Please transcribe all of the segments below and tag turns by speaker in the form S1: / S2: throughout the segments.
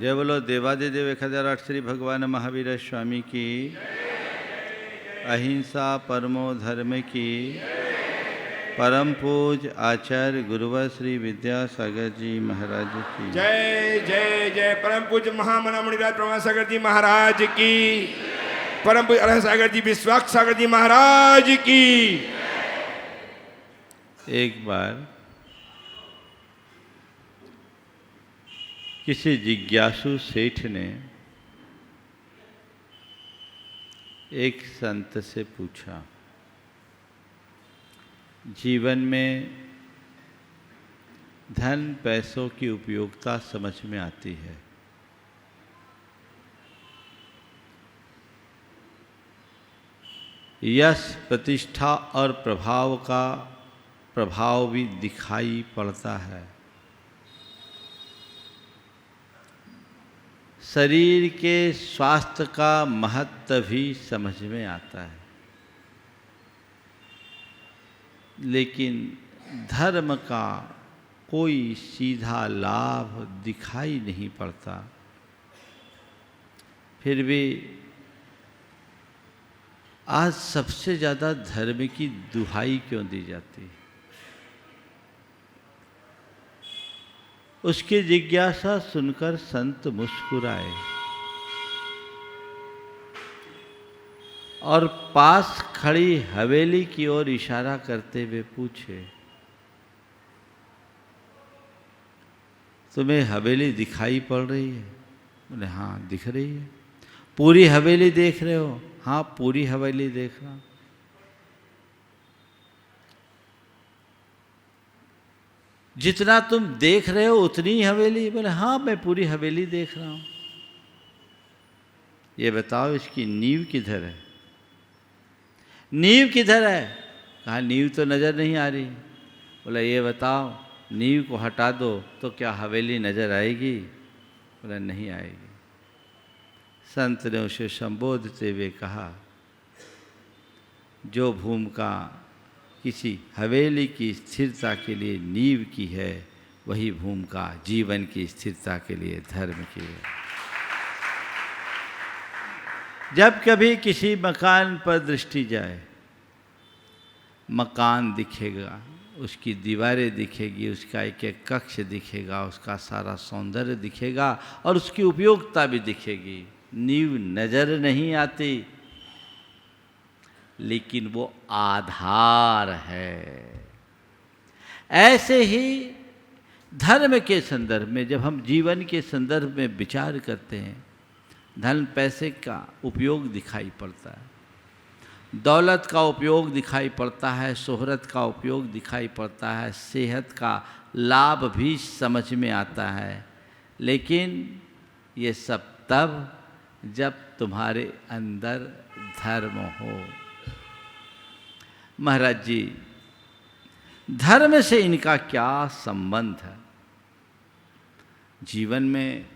S1: जय बोलो देवादिदेव 1008 श्री भगवान महावीर स्वामी की, अहिंसा परमो धर्म की, परम पूज आचार्य गुरुवर श्री विद्यासागर जी महाराज की
S2: जय जय जय। परम पूज महामना मुनिराज प्रमासागर जी महाराज की, परम पूज अरह सागर जी विश्वास सागर जी महाराज की।
S1: एक बार किसी जिज्ञासु सेठ ने एक संत से पूछा, जीवन में धन पैसों की उपयोगिता समझ में आती है, यश प्रतिष्ठा और प्रभाव का प्रभाव भी दिखाई पड़ता है, शरीर के स्वास्थ्य का महत्व भी समझ में आता है, लेकिन धर्म का कोई सीधा लाभ दिखाई नहीं पड़ता। फिर भी आज सबसे ज़्यादा धर्म की दुहाई क्यों दी जाती है? उसकी जिज्ञासा सुनकर संत मुस्कुराए और पास खड़ी हवेली की ओर इशारा करते हुए पूछे, तुम्हें हवेली दिखाई पड़ रही है? बोले हाँ दिख रही है। पूरी हवेली देख रहे हो? हाँ पूरी हवेली देख रहा हूं। जितना तुम देख रहे हो उतनी ही हवेली? बोले हाँ मैं पूरी हवेली देख रहा हूं। ये बताओ इसकी नींव किधर है? नींव किधर है? कहा नींव तो नज़र नहीं आ रही। बोला ये बताओ नींव को हटा दो तो क्या हवेली नज़र आएगी? बोला नहीं आएगी। संत ने उसे संबोधते हुए कहा, जो भूमिका किसी हवेली की स्थिरता के लिए नींव की है, वही भूमिका जीवन की स्थिरता के लिए धर्म की है। जब कभी किसी मकान पर दृष्टि जाए, मकान दिखेगा, उसकी दीवारें दिखेगी, उसका एक एक कक्ष दिखेगा, उसका सारा सौंदर्य दिखेगा और उसकी उपयोगिता भी दिखेगी। नींव नजर नहीं आती, लेकिन वो आधार है। ऐसे ही धर्म के संदर्भ में जब हम जीवन के संदर्भ में विचार करते हैं, धन पैसे का उपयोग दिखाई पड़ता है, दौलत का उपयोग दिखाई पड़ता है, शोहरत का उपयोग दिखाई पड़ता है, सेहत का लाभ भी समझ में आता है, लेकिन ये सब तब जब तुम्हारे अंदर धर्म हो। महाराज जी, धर्म से इनका क्या संबंध है? जीवन में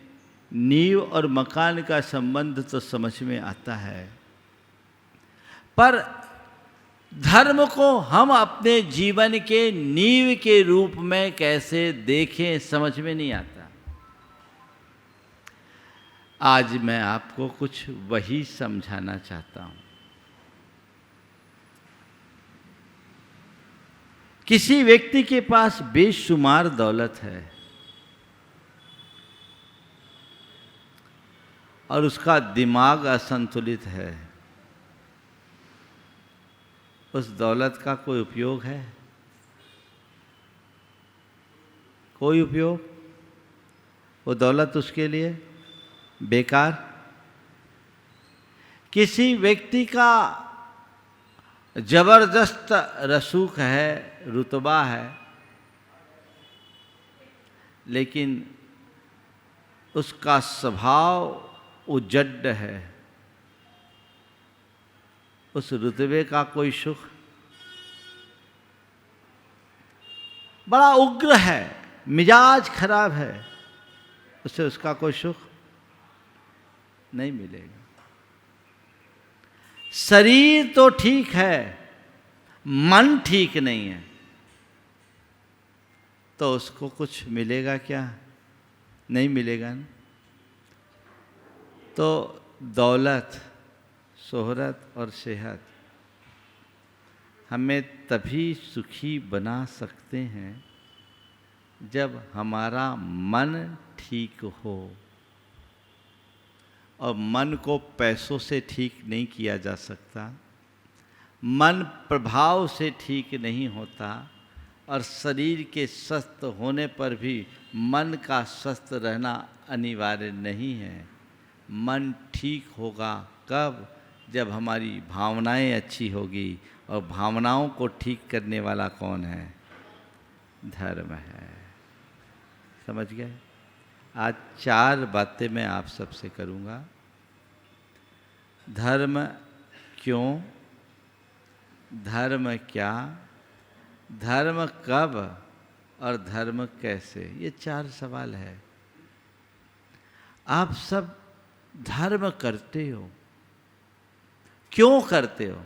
S1: नींव और मकान का संबंध तो समझ में आता है, पर धर्म को हम अपने जीवन के नींव के रूप में कैसे देखें समझ में नहीं आता। आज मैं आपको कुछ वही समझाना चाहता हूं। किसी व्यक्ति के पास बेशुमार दौलत है और उसका दिमाग असंतुलित है, उस दौलत का कोई उपयोग है? कोई उपयोग? वो दौलत उसके लिए बेकार। किसी व्यक्ति का जबरदस्त रसूख है, रुतबा है, लेकिन उसका स्वभाव उजड्ड है, उस रुतबे का कोई सुख? बड़ा उग्र है, मिजाज खराब है, उससे उसका कोई सुख नहीं मिलेगा। शरीर तो ठीक है, मन ठीक नहीं है, तो उसको कुछ मिलेगा क्या? नहीं मिलेगा ना। तो दौलत, शोहरत और सेहत हमें तभी सुखी बना सकते हैं जब हमारा मन ठीक हो, और मन को पैसों से ठीक नहीं किया जा सकता, मन प्रभाव से ठीक नहीं होता, और शरीर के स्वस्थ होने पर भी मन का स्वस्थ रहना अनिवार्य नहीं है। मन ठीक होगा कब? जब हमारी भावनाएं अच्छी होगी, और भावनाओं को ठीक करने वाला कौन है? धर्म है। समझ गए? आज 4 बातें मैं आप सबसे करूँगा। धर्म क्यों, धर्म क्या, धर्म कब और धर्म कैसे, ये 4 सवाल है। आप सब धर्म करते हो, क्यों करते हो?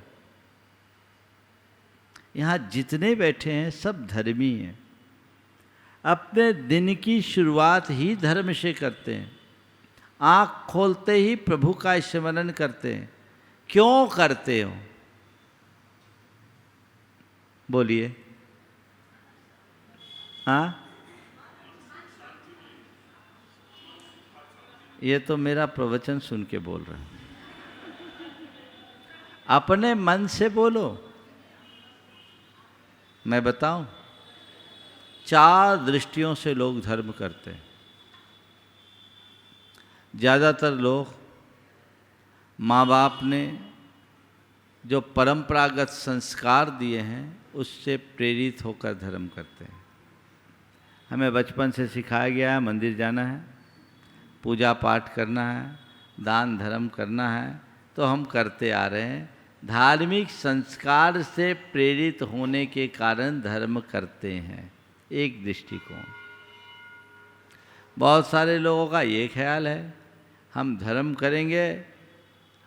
S1: यहाँ जितने बैठे हैं सब धर्मी हैं, अपने दिन की शुरुआत ही धर्म से करते हैं, आँख खोलते ही प्रभु का स्मरण करते हैं। क्यों करते हो? बोलिए। हाँ, ये तो मेरा प्रवचन सुन के बोल रहे हैं। अपने मन से बोलो। मैं बताऊं, 4 दृष्टियों से लोग धर्म करते हैं। ज़्यादातर लोग माँ बाप ने जो परंपरागत संस्कार दिए हैं उससे प्रेरित होकर धर्म करते हैं। हमें बचपन से सिखाया गया है मंदिर जाना है, पूजा पाठ करना है, दान धर्म करना है, तो हम करते आ रहे हैं। धार्मिक संस्कार से प्रेरित होने के कारण धर्म करते हैं, एक दृष्टिकोण। बहुत सारे लोगों का ये ख्याल है हम धर्म करेंगे,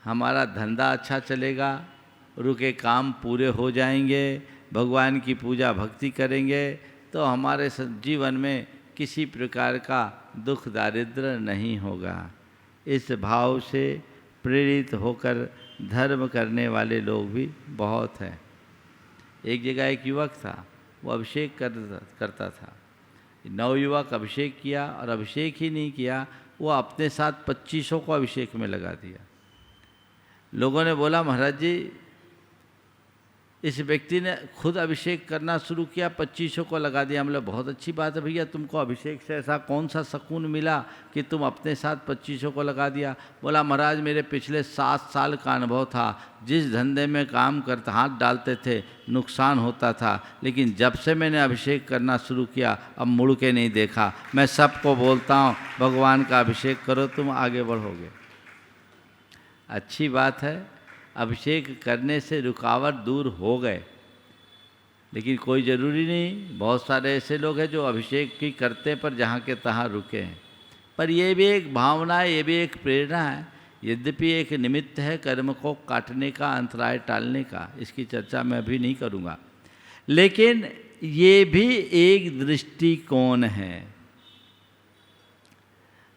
S1: हमारा धंधा अच्छा चलेगा, रुके काम पूरे हो जाएंगे, भगवान की पूजा भक्ति करेंगे तो हमारे जीवन में किसी प्रकार का दुख दारिद्र नहीं होगा। इस भाव से प्रेरित होकर धर्म करने वाले लोग भी बहुत हैं। एक जगह एक युवक था, वो अभिषेक करता था। नवयुवक अभिषेक किया, और अभिषेक ही नहीं किया, वो अपने साथ 2500 को अभिषेक में लगा दिया। लोगों ने बोला, महाराज जी इस व्यक्ति ने खुद अभिषेक करना शुरू किया, 2500 को लगा दिया। मतलब बहुत अच्छी बात है भैया, तुमको अभिषेक से ऐसा कौन सा सुकून मिला कि तुम अपने साथ 2500 को लगा दिया? बोला, महाराज मेरे पिछले 7 साल का अनुभव था, जिस धंधे में काम करता हाथ डालते थे नुकसान होता था, लेकिन जब से मैंने अभिषेक करना शुरू किया अब मुड़ के नहीं देखा। मैं सबको बोलता हूँ भगवान का अभिषेक करो, तुम आगे बढ़ोगे। अच्छी बात है, अभिषेक करने से रुकावट दूर हो गए, लेकिन कोई ज़रूरी नहीं। बहुत सारे ऐसे लोग हैं जो अभिषेक की करते पर जहाँ के तहाँ रुके हैं। पर ये भी एक भावना है, ये भी एक प्रेरणा है। यद्यपि एक निमित्त है कर्म को काटने का, अंतराय टालने का, इसकी चर्चा मैं अभी नहीं करूँगा, लेकिन ये भी एक दृष्टिकोण है।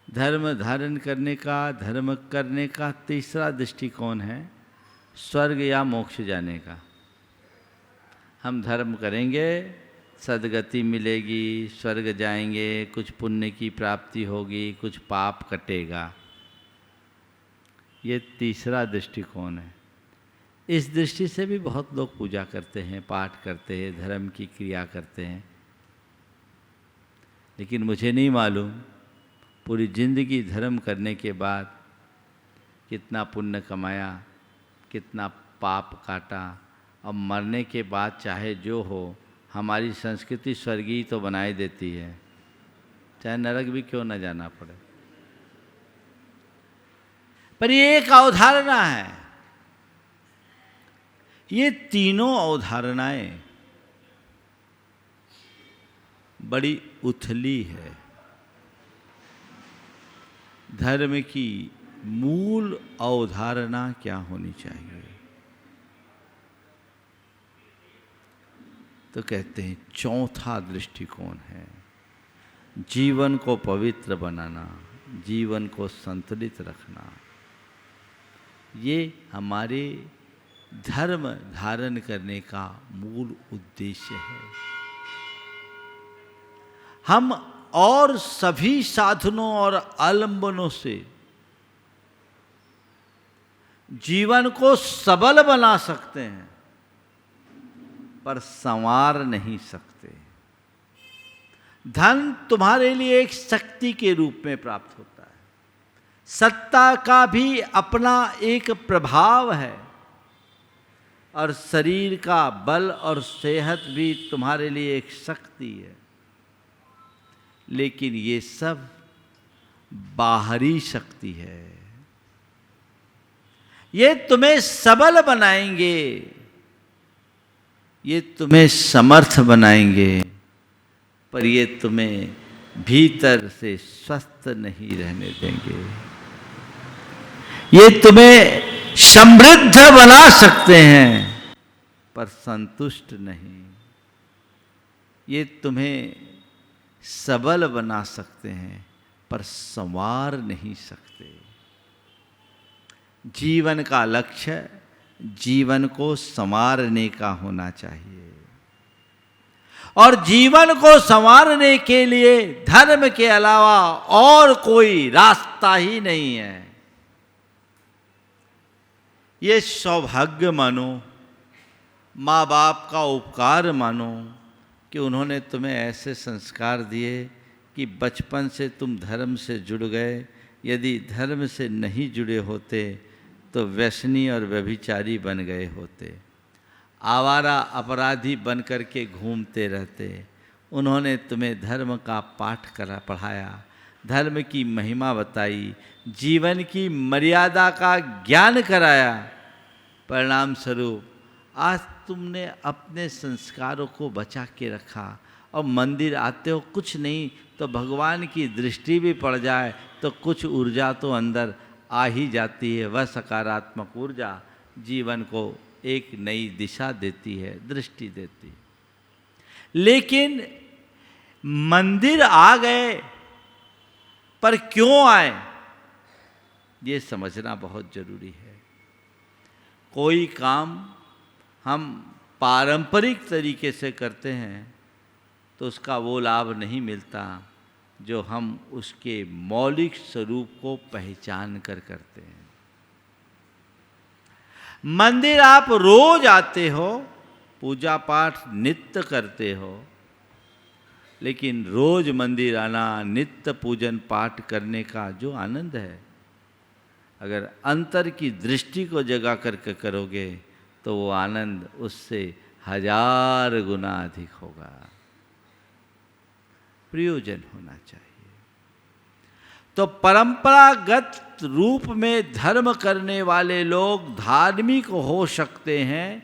S1: धर्म धारण करने का, धर्म करने का तीसरा दृष्टिकोण है स्वर्ग या मोक्ष जाने का। हम धर्म करेंगे, सद्गति मिलेगी, स्वर्ग जाएंगे, कुछ पुण्य की प्राप्ति होगी, कुछ पाप कटेगा। ये तीसरा दृष्टिकोण है। इस दृष्टि से भी बहुत लोग पूजा करते हैं, पाठ करते हैं, धर्म की क्रिया करते हैं, लेकिन मुझे नहीं मालूम पूरी जिंदगी धर्म करने के बाद कितना पुण्य कमाया, कितना पाप काटा, और मरने के बाद चाहे जो हो, हमारी संस्कृति स्वर्गीय तो बनाई देती है, चाहे नरक भी क्यों न जाना पड़े। पर ये एक अवधारणा है। ये तीनों अवधारणाएं बड़ी उथली है। धर्म की मूल अवधारणा क्या होनी चाहिए? तो कहते हैं चौथा दृष्टिकोण है जीवन को पवित्र बनाना, जीवन को संतुलित रखना, ये हमारे धर्म धारण करने का मूल उद्देश्य है। हम और सभी साधनों और आलंबनों से जीवन को सबल बना सकते हैं, पर संवार नहीं सकते। धन तुम्हारे लिए एक शक्ति के रूप में प्राप्त होता है। सत्ता का भी अपना एक प्रभाव है, और शरीर का बल और सेहत भी तुम्हारे लिए एक शक्ति है। लेकिन ये सब बाहरी शक्ति है। ये तुम्हें सबल बनाएंगे, ये तुम्हें समर्थ बनाएंगे, पर ये तुम्हें भीतर से स्वस्थ नहीं रहने देंगे। ये तुम्हें समृद्ध बना सकते हैं, पर संतुष्ट नहीं। ये तुम्हें सबल बना सकते हैं, पर संवार नहीं सकते। जीवन का लक्ष्य जीवन को संवारने का होना चाहिए, और जीवन को संवारने के लिए धर्म के अलावा और कोई रास्ता ही नहीं है। ये सौभाग्य मानो, माँ बाप का उपकार मानो कि उन्होंने तुम्हें ऐसे संस्कार दिए कि बचपन से तुम धर्म से जुड़ गए। यदि धर्म से नहीं जुड़े होते तो व्यसनी और व्यभिचारी बन गए होते, आवारा अपराधी बन कर के घूमते रहते। उन्होंने तुम्हें धर्म का पाठ पढ़ाया, धर्म की महिमा बताई, जीवन की मर्यादा का ज्ञान कराया। परिणाम स्वरूप आज तुमने अपने संस्कारों को बचा के रखा, और मंदिर आते हो, कुछ नहीं तो भगवान की दृष्टि भी पड़ जाए तो कुछ ऊर्जा तो अंदर आ ही जाती है। वह सकारात्मक ऊर्जा जीवन को एक नई दिशा देती है, दृष्टि देती है। लेकिन मंदिर आ गए, पर क्यों आए ये समझना बहुत जरूरी है। कोई काम हम पारंपरिक तरीके से करते हैं तो उसका वो लाभ नहीं मिलता जो हम उसके मौलिक स्वरूप को पहचान कर करते हैं। मंदिर आप रोज आते हो, पूजा पाठ नित्य करते हो, लेकिन रोज मंदिर आना, नित्य पूजन पाठ करने का जो आनंद है, अगर अंतर की दृष्टि को जगा करके करोगे तो वो आनंद उससे 1000 गुना अधिक होगा। प्रयोजन होना चाहिए। तो परंपरागत रूप में धर्म करने वाले लोग धार्मिक हो सकते हैं,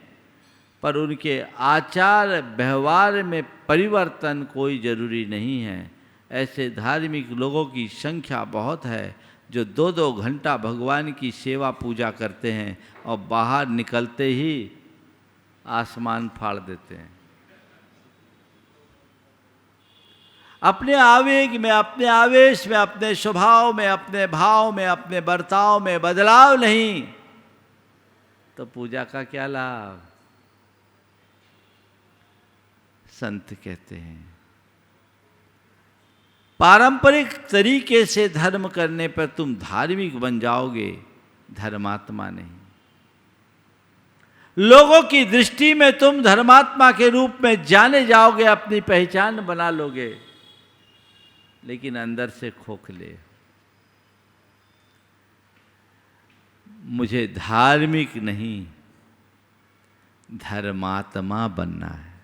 S1: पर उनके आचार व्यवहार में परिवर्तन कोई जरूरी नहीं है। ऐसे धार्मिक लोगों की संख्या बहुत है जो 2-2 घंटा भगवान की सेवा पूजा करते हैं और बाहर निकलते ही आसमान फाड़ देते हैं। अपने आवेग में, अपने आवेश में, अपने स्वभाव में, अपने भाव में, अपने बर्ताव में बदलाव नहीं तो पूजा का क्या लाभ। संत कहते हैं पारंपरिक तरीके से धर्म करने पर तुम धार्मिक बन जाओगे, धर्मात्मा नहीं। लोगों की दृष्टि में तुम धर्मात्मा के रूप में जाने जाओगे, अपनी पहचान बना लोगे, लेकिन अंदर से खोखले। मुझे धार्मिक नहीं धर्मात्मा बनना है।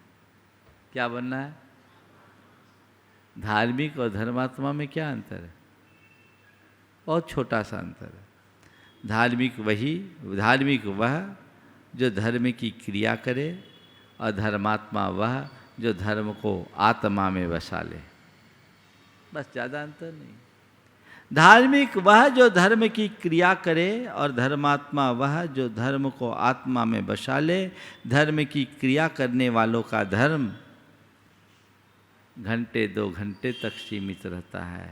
S1: क्या बनना है? धार्मिक और धर्मात्मा में क्या अंतर है? बहुत छोटा सा अंतर है। धार्मिक वह जो धर्म की क्रिया करे, और धर्मात्मा वह जो धर्म को आत्मा में बसा ले। बस, ज़्यादा अंतर नहीं। धार्मिक वह जो धर्म की क्रिया करे, और धर्मात्मा वह जो धर्म को आत्मा में बसा ले। धर्म की क्रिया करने वालों का धर्म घंटे 2 घंटे तक सीमित रहता है,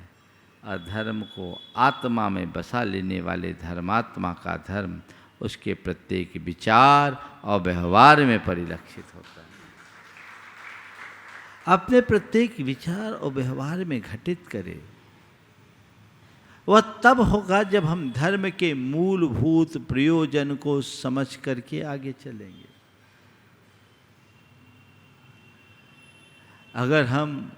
S1: और धर्म को आत्मा में बसा लेने वाले धर्मात्मा का धर्म उसके प्रत्येक विचार और व्यवहार में परिलक्षित होता है। अपने प्रत्येक विचार और व्यवहार में घटित करे। वह तब होगा जब हम धर्म के मूलभूत प्रयोजन को समझ करके आगे चलेंगे। अगर हम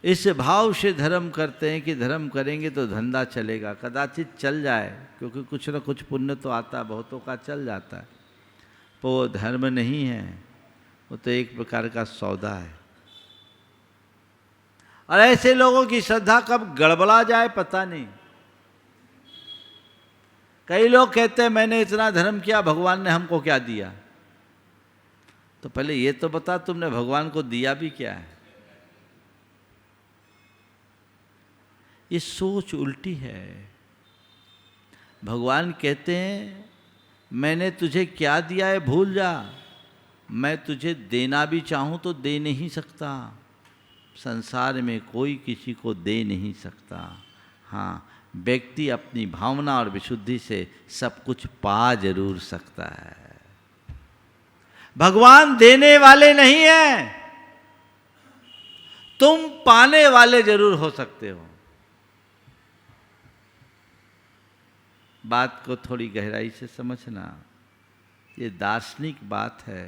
S1: इस भाव से धर्म करते हैं कि धर्म करेंगे तो धंधा चलेगा, कदाचित चल जाए, क्योंकि कुछ न कुछ पुण्य तो आता है, बहुतों का चल जाता है, पर वो धर्म नहीं है, वो तो एक प्रकार का सौदा है। और ऐसे लोगों की श्रद्धा कब गड़बड़ा जाए पता नहीं। कई लोग कहते हैं मैंने इतना धर्म किया, भगवान ने हमको क्या दिया? तो पहले ये तो बता तुमने भगवान को दिया भी क्या है? ये सोच उल्टी है। भगवान कहते हैं मैंने तुझे क्या दिया है भूल जा, मैं तुझे देना भी चाहूं तो दे नहीं सकता। संसार में कोई किसी को दे नहीं सकता। हाँ, व्यक्ति अपनी भावना और विशुद्धि से सब कुछ पा जरूर सकता है। भगवान देने वाले नहीं हैं, तुम पाने वाले जरूर हो सकते हो। बात को थोड़ी गहराई से समझना, ये दार्शनिक बात है,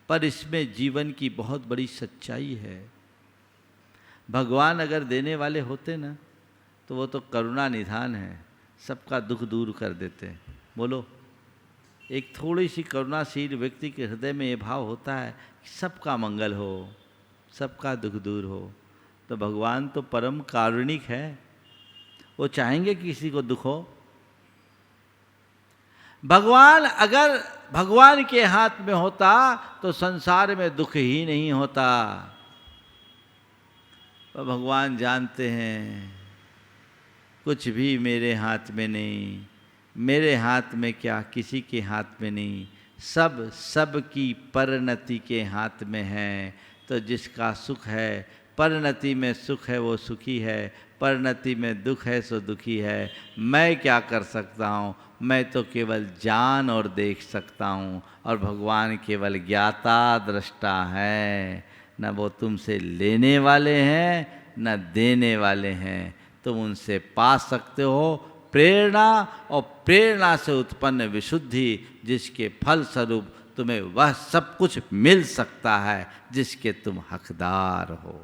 S1: पर इसमें जीवन की बहुत बड़ी सच्चाई है। भगवान अगर देने वाले होते ना तो वो तो करुणा निधान है, सबका दुख दूर कर देते हैं। बोलो, एक थोड़ी सी करुणाशील व्यक्ति के हृदय में ये भाव होता है कि सबका मंगल हो, सबका दुख दूर हो, तो भगवान तो परम कारुणिक है, वो चाहेंगे कि किसी को दुख हो। भगवान अगर भगवान के हाथ में होता तो संसार में दुख ही नहीं होता। तो भगवान जानते हैं कुछ भी मेरे हाथ में नहीं, मेरे हाथ में क्या किसी के हाथ में नहीं, सब की परिणति के हाथ में है। तो जिसका सुख है, परिणति में सुख है वो सुखी है, परिणति में दुख है सो दुखी है। मैं क्या कर सकता हूँ? मैं तो केवल जान और देख सकता हूँ, और भगवान केवल ज्ञाता दृष्टा है। न वो तुमसे लेने वाले हैं न देने वाले हैं, तुम उनसे पा सकते हो प्रेरणा, और प्रेरणा से उत्पन्न विशुद्धि, जिसके फल स्वरूप तुम्हें वह सब कुछ मिल सकता है जिसके तुम हकदार हो।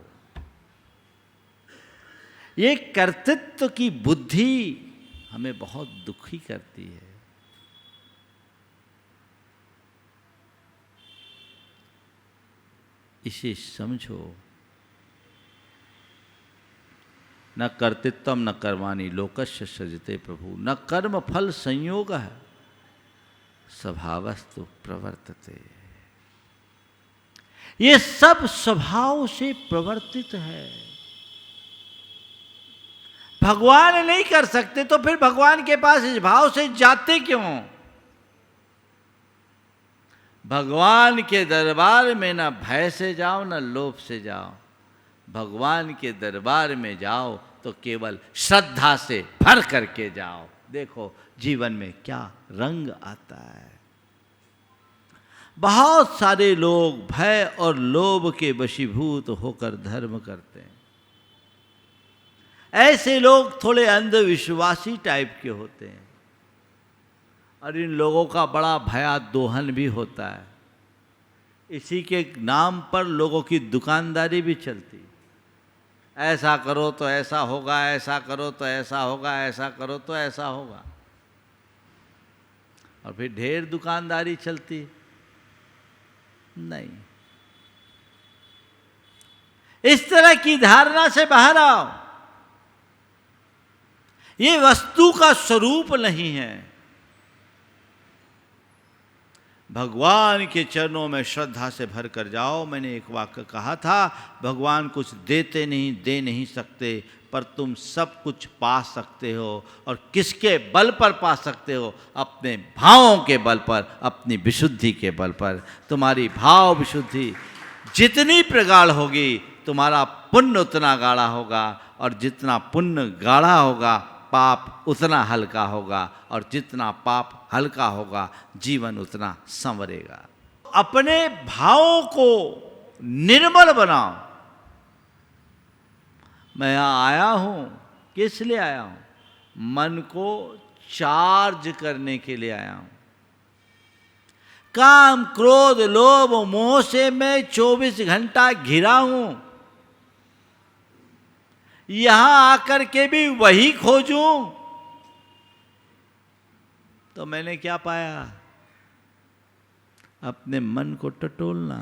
S1: ये कर्तृत्व की बुद्धि हमें बहुत दुखी करती है। इसे समझो। न कर्तृत्वम न कर्माणि लोकस्य सृजते प्रभु, न कर्म फल संयोग है स्वभावस्तु प्रवर्तते। ये सब स्वभाव से प्रवर्तित है। भगवान नहीं कर सकते तो फिर भगवान के पास इस भाव से जाते क्यों? भगवान के दरबार में न भय से जाओ न लोभ से जाओ, भगवान के दरबार में जाओ तो केवल श्रद्धा से भर करके जाओ। देखो जीवन में क्या रंग आता है। बहुत सारे लोग भय और लोभ के वशीभूत होकर धर्म करते हैं। ऐसे लोग थोड़े अंधविश्वासी टाइप के होते हैं, और इन लोगों का बड़ा भयादोहन भी होता है। इसी के नाम पर लोगों की दुकानदारी भी चलती। ऐसा करो तो ऐसा होगा, ऐसा करो तो ऐसा होगा, ऐसा करो तो ऐसा होगा, और फिर ढेर दुकानदारी चलती नहीं। इस तरह की धारणा से बाहर आओ। ये वस्तु का स्वरूप नहीं है। भगवान के चरणों में श्रद्धा से भर कर जाओ। मैंने एक वाक्य कहा था, भगवान कुछ देते नहीं, दे नहीं सकते, पर तुम सब कुछ पा सकते हो। और किसके बल पर पा सकते हो? अपने भावों के बल पर, अपनी विशुद्धि के बल पर। तुम्हारी भाव विशुद्धि जितनी प्रगाढ़ होगी, तुम्हारा पुण्य उतना गाढ़ा होगा, और जितना पुण्य गाढ़ा होगा पाप उतना हल्का होगा, और जितना पाप हल्का होगा जीवन उतना संवरेगा। अपने भावों को निर्मल बनाओ। मैं यहाँ आया हूँ, किस लिए आया हूँ? मन को चार्ज करने के लिए आया हूँ। काम, क्रोध, लोभ, मोह से मैं 24 घंटा घिरा हूँ। यहां आकर के भी वही खोजूं तो मैंने क्या पाया? अपने मन को टटोलना।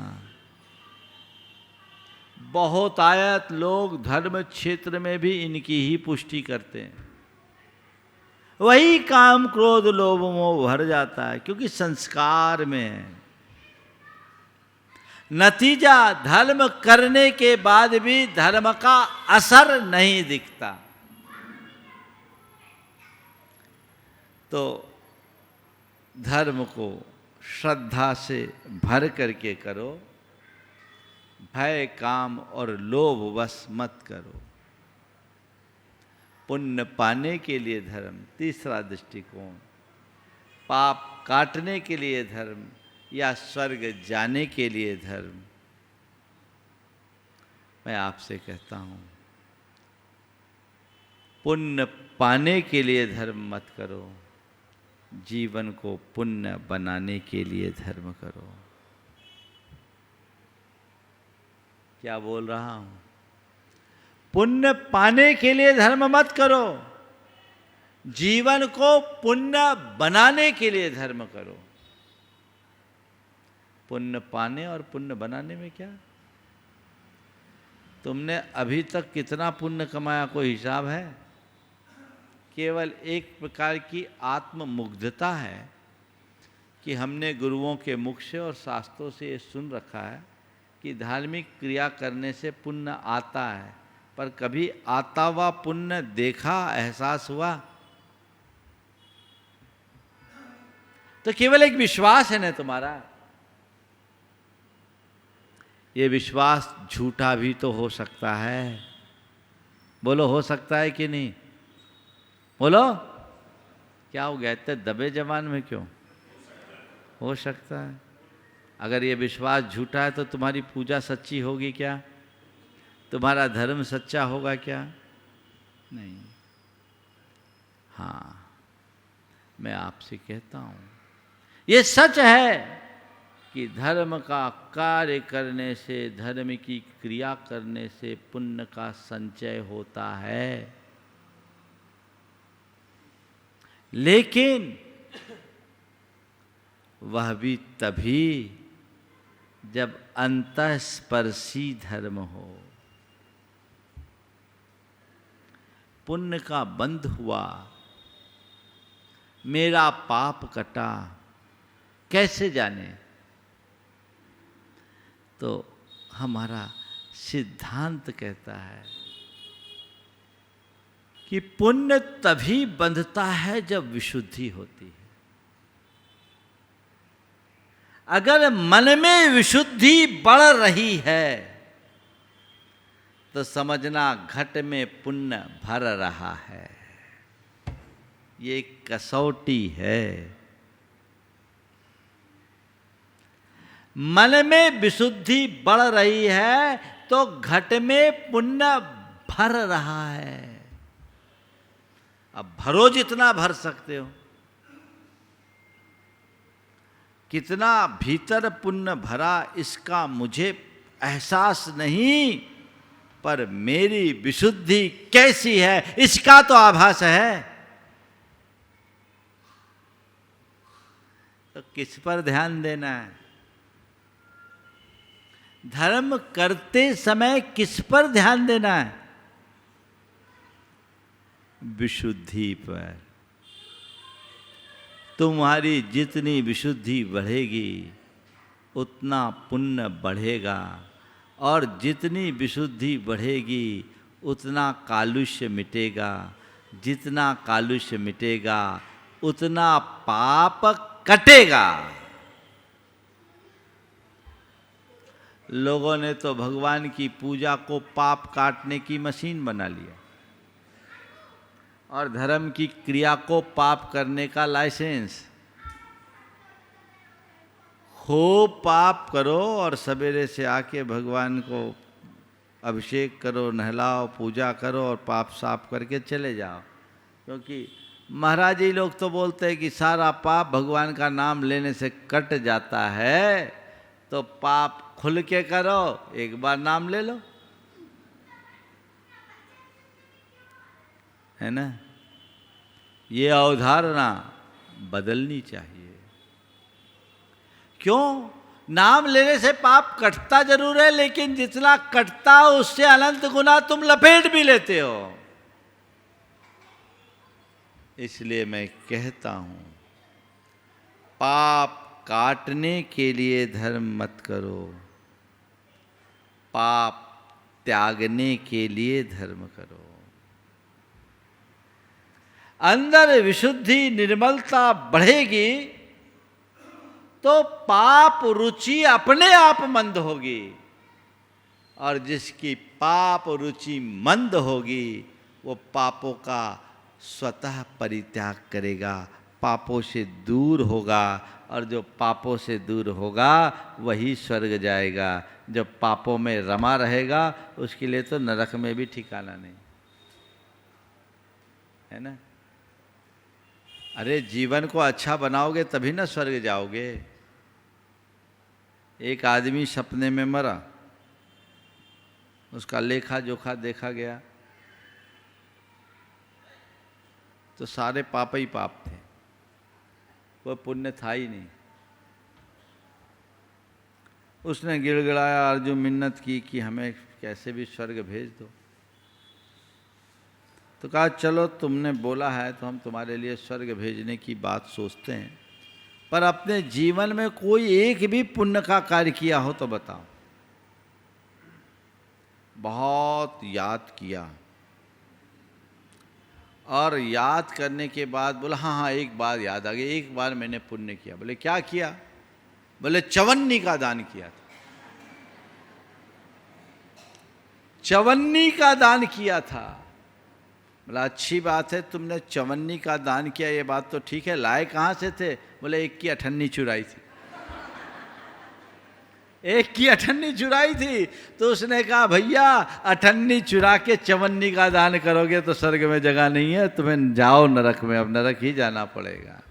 S1: बहुत आयत लोग धर्म क्षेत्र में भी इनकी ही पुष्टि करते हैं। वही काम, क्रोध, लोभ, मोह भर जाता है, क्योंकि संस्कार में है। नतीजा धर्म करने के बाद भी धर्म का असर नहीं दिखता। तो धर्म को श्रद्धा से भर करके करो, भय, काम और लोभ वश मत करो। पुण्य पाने के लिए धर्म, तीसरा दृष्टिकोण। पाप काटने के लिए धर्म या स्वर्ग जाने के लिए धर्म। मैं आपसे कहता हूं, पुण्य पाने के लिए धर्म मत करो, जीवन को पुण्य बनाने के लिए धर्म करो। क्या बोल रहा हूं? पुण्य पाने के लिए धर्म मत करो, जीवन को पुण्य बनाने के लिए धर्म करो। पुण्य पाने और पुण्य बनाने में क्या? तुमने अभी तक कितना पुण्य कमाया, कोई हिसाब है? केवल एक प्रकार की आत्ममुग्धता है कि हमने गुरुओं के मुख से और शास्त्रों से ये सुन रखा है कि धार्मिक क्रिया करने से पुण्य आता है, पर कभी आता हुआ पुण्य देखा, एहसास हुआ? तो केवल एक विश्वास है ना तुम्हारा। ये विश्वास झूठा भी तो हो सकता है। बोलो, हो सकता है कि नहीं? बोलो, क्या हो गया? इतने दबे जबान में क्यों? हो सकता है। अगर ये विश्वास झूठा है तो तुम्हारी पूजा सच्ची होगी क्या? तुम्हारा धर्म सच्चा होगा क्या? नहीं। हाँ, मैं आपसे कहता हूं, ये सच है कि धर्म का कार्य करने से, धर्म की क्रिया करने से पुण्य का संचय होता है। लेकिन वह भी तभी जब अंतःस्पर्शी धर्म हो। पुण्य का बंध हुआ, मेरा पाप कटा, कैसे जाने? तो हमारा सिद्धांत कहता है कि पुण्य तभी बंधता है जब विशुद्धि होती है। अगर मन में विशुद्धि बढ़ रही है तो समझना घट में पुण्य भर रहा है। ये कसौटी है। मन में विशुद्धि बढ़ रही है तो घट में पुण्य भर रहा है। अब भरो जितना भर सकते हो। कितना भीतर पुण्य भरा इसका मुझे एहसास नहीं, पर मेरी विशुद्धि कैसी है इसका तो आभास है। तो किस पर ध्यान देना है? धर्म करते समय किस पर ध्यान देना है? विशुद्धि पर। तुम्हारी जितनी विशुद्धि बढ़ेगी उतना पुण्य बढ़ेगा, और जितनी विशुद्धि बढ़ेगी उतना कालुष्य मिटेगा। जितना कालुष्य मिटेगा उतना पाप कटेगा। लोगों ने तो भगवान की पूजा को पाप काटने की मशीन बना लिया, और धर्म की क्रिया को पाप करने का लाइसेंस। खूब पाप करो और सवेरे से आके भगवान को अभिषेक करो, नहलाओ, पूजा करो और पाप साफ करके चले जाओ। क्योंकि महाराज जी लोग तो बोलते हैं कि सारा पाप भगवान का नाम लेने से कट जाता है, तो पाप खुल के करो, एक बार नाम ले लो, है ना। ये अवधारणा बदलनी चाहिए। क्यों? नाम लेने से पाप कटता जरूर है, लेकिन जितना कटता उससे अनंत गुना तुम लपेट भी लेते हो। इसलिए मैं कहता हूं, पाप काटने के लिए धर्म मत करो, पाप त्यागने के लिए धर्म करो। अंदर विशुद्धि निर्मलता बढ़ेगी तो पाप रुचि अपने आप मंद होगी, और जिसकी पाप रुचि मंद होगी वो पापों का स्वतः परित्याग करेगा, पापों से दूर होगा, और जो पापों से दूर होगा वही स्वर्ग जाएगा। जब पापों में रमा रहेगा उसके लिए तो नरक में भी ठिकाना नहीं, है ना। अरे जीवन को अच्छा बनाओगे तभी ना स्वर्ग जाओगे। एक आदमी सपने में मरा, उसका लेखा जोखा देखा गया तो सारे पाप ही पाप थे, कोई पुण्य था ही नहीं। उसने गिड़गिड़ाया, अर्जुन मिन्नत की कि हमें कैसे भी स्वर्ग भेज दो। तो कहा चलो तुमने बोला है तो हम तुम्हारे लिए स्वर्ग भेजने की बात सोचते हैं, पर अपने जीवन में कोई एक भी पुण्य का कार्य किया हो तो बताओ। बहुत याद किया, और याद करने के बाद बोला हाँ एक बार याद आ गई, एक बार मैंने पुण्य किया। बोले क्या किया? बोले चवन्नी का दान किया था। चवन्नी का दान किया था। बोला अच्छी बात है, तुमने चवन्नी का दान किया, ये बात तो ठीक है, लाए कहाँ से थे? बोले एक की अठन्नी चुराई थी। एक की अठन्नी चुराई थी। तो उसने कहा भैया अठन्नी चुरा के चवन्नी का दान करोगे तो स्वर्ग में जगह नहीं है, तुम्हें जाओ नरक में, अब नरक ही जाना पड़ेगा।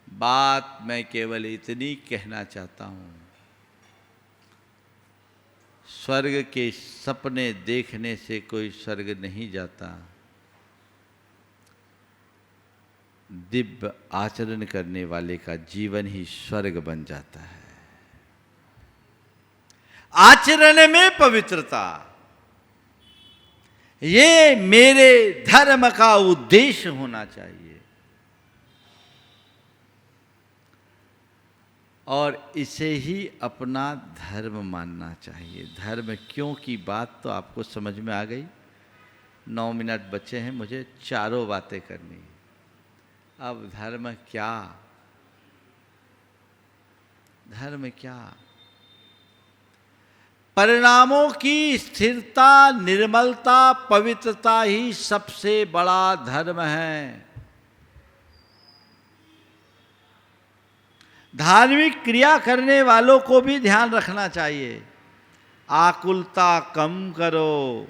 S1: बात मैं केवल इतनी कहना चाहता हूं, स्वर्ग के सपने देखने से कोई स्वर्ग नहीं जाता, दिव्य आचरण करने वाले का जीवन ही स्वर्ग बन जाता है। आचरण में पवित्रता, ये मेरे धर्म का उद्देश्य होना चाहिए, और इसे ही अपना धर्म मानना चाहिए। धर्म क्यों की बात तो आपको समझ में आ गई। 9 मिनट बचे हैं, मुझे चारों बातें करनी है। अब धर्म क्या? धर्म क्या? परिणामों की स्थिरता, निर्मलता, पवित्रता ही सबसे बड़ा धर्म है। धार्मिक क्रिया करने वालों को भी ध्यान रखना चाहिए, आकुलता कम करो,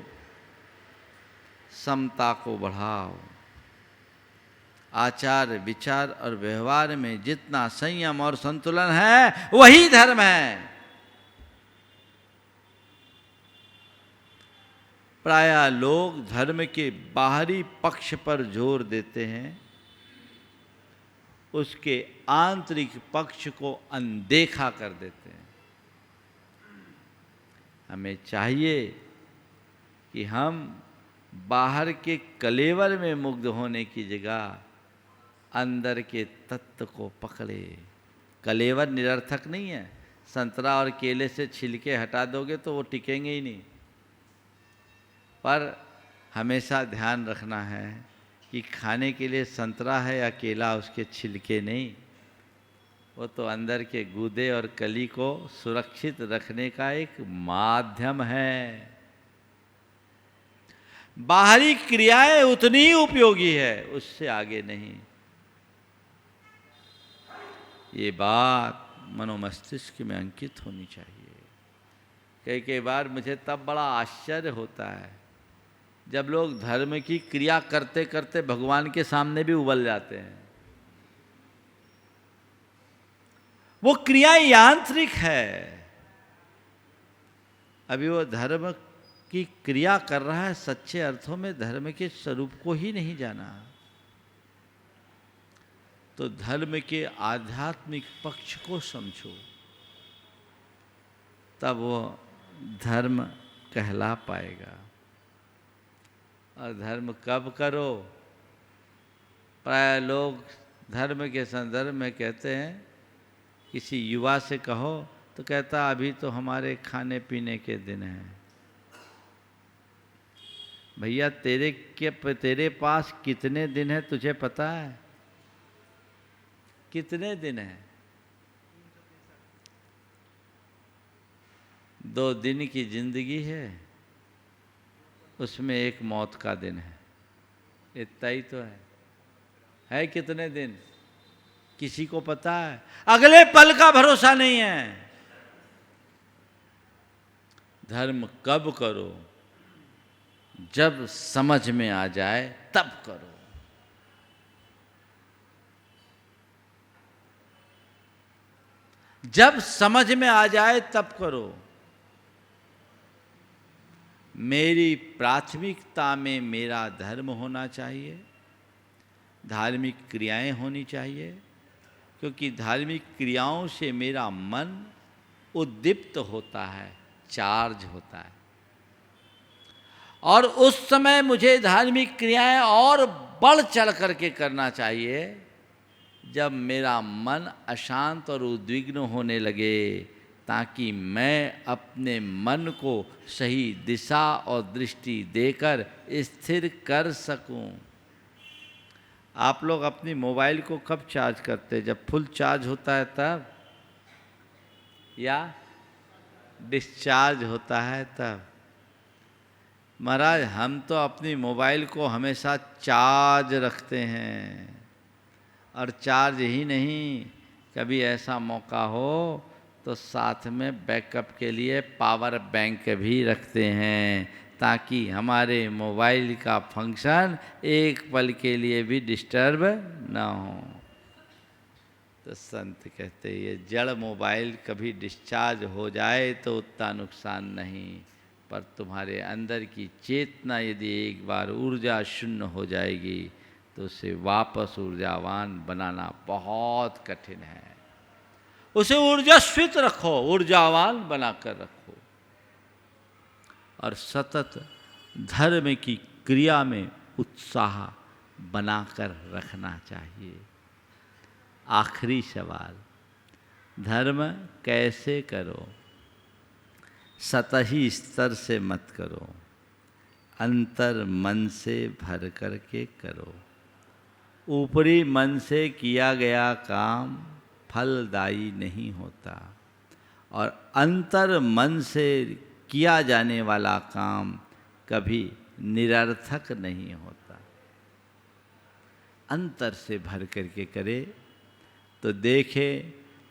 S1: समता को बढ़ाओ। आचार विचार और व्यवहार में जितना संयम और संतुलन है वही धर्म है। प्रायः लोग धर्म के बाहरी पक्ष पर जोर देते हैं, उसके आंतरिक पक्ष को अनदेखा कर देते हैं। हमें चाहिए कि हम बाहर के कलेवर में मुग्ध होने की जगह अंदर के तत्व को पकड़े। कलेवर निरर्थक नहीं है, संतरा और केले से छिलके हटा दोगे तो वो टिकेंगे ही नहीं, पर हमेशा ध्यान रखना है कि खाने के लिए संतरा है या केला, उसके छिलके नहीं, वो तो अंदर के गूदे और कली को सुरक्षित रखने का एक माध्यम है। बाहरी क्रियाएं उतनी ही उपयोगी है, उससे आगे नहीं। ये बात मनोमस्तिष्क में अंकित होनी चाहिए। कई बार मुझे तब बड़ा आश्चर्य होता है जब लोग धर्म की क्रिया करते करते भगवान के सामने भी उबल जाते हैं। वो क्रिया यांत्रिक है, अभी वो धर्म की क्रिया कर रहा है, सच्चे अर्थों में धर्म के स्वरूप को ही नहीं जाना। तो धर्म के आध्यात्मिक पक्ष को समझो, तब वो धर्म कहला पाएगा। और धर्म कब करो? प्राय लोग धर्म के संदर्भ में कहते हैं, किसी युवा से कहो तो कहता अभी तो हमारे खाने पीने के दिन हैं। भैया तेरे पास कितने दिन है तुझे पता है? कितने दिन है? 2 दिन की जिंदगी है, उसमें एक मौत का दिन है, इतना ही तो है कितने दिन किसी को पता है? अगले पल का भरोसा नहीं है। धर्म कब करो? जब समझ में आ जाए तब करो। जब समझ में आ जाए तब करो। मेरी प्राथमिकता में मेरा धर्म होना चाहिए, धार्मिक क्रियाएं होनी चाहिए, क्योंकि धार्मिक क्रियाओं से मेरा मन उद्दीप्त होता है, चार्ज होता है। और उस समय मुझे धार्मिक क्रियाएं और बढ़ चढ़ करके करना चाहिए जब मेरा मन अशांत और उद्विग्न होने लगे, ताकि मैं अपने मन को सही दिशा और दृष्टि देकर स्थिर कर सकूं। आप लोग अपनी मोबाइल को कब चार्ज करते हैं? जब फुल चार्ज होता है तब, या डिस्चार्ज होता है तब? महाराज हम तो अपनी मोबाइल को हमेशा चार्ज रखते हैं, और चार्ज ही नहीं, कभी ऐसा मौका हो तो साथ में बैकअप के लिए पावर बैंक भी रखते हैं, ताकि हमारे मोबाइल का फंक्शन एक पल के लिए भी डिस्टर्ब ना हो। तो संत कहते हैं ये जड़ मोबाइल कभी डिस्चार्ज हो जाए तो उतना नुकसान नहीं, पर तुम्हारे अंदर की चेतना यदि एक बार ऊर्जा शून्य हो जाएगी तो उसे वापस ऊर्जावान बनाना बहुत कठिन है। उसे ऊर्जास्वित रखो, ऊर्जावान बनाकर रखो, और सतत धर्म की क्रिया में उत्साह बनाकर रखना चाहिए। आखिरी सवाल, धर्म कैसे करो? सतही स्तर से मत करो, अंतर मन से भर करके करो। ऊपरी मन से किया गया काम फलदायी नहीं होता, और अंतर मन से किया जाने वाला काम कभी निरर्थक नहीं होता। अंतर से भर करके करे तो देखे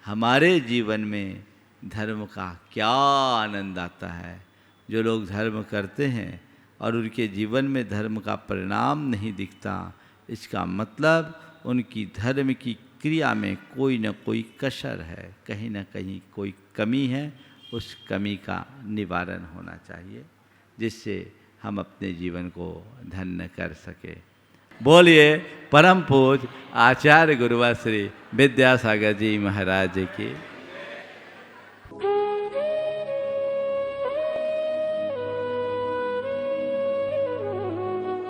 S1: हमारे जीवन में धर्म का क्या आनंद आता है। जो लोग धर्म करते हैं और उनके जीवन में धर्म का परिणाम नहीं दिखता, इसका मतलब उनकी धर्म की क्रिया में कोई न कोई कसर है, कहीं न कहीं कोई कमी है। उस कमी का निवारण होना चाहिए, जिससे हम अपने जीवन को धन्य कर सके। बोलिए परम पूज्य आचार्य गुरुवर श्री विद्यासागर जी महाराज की।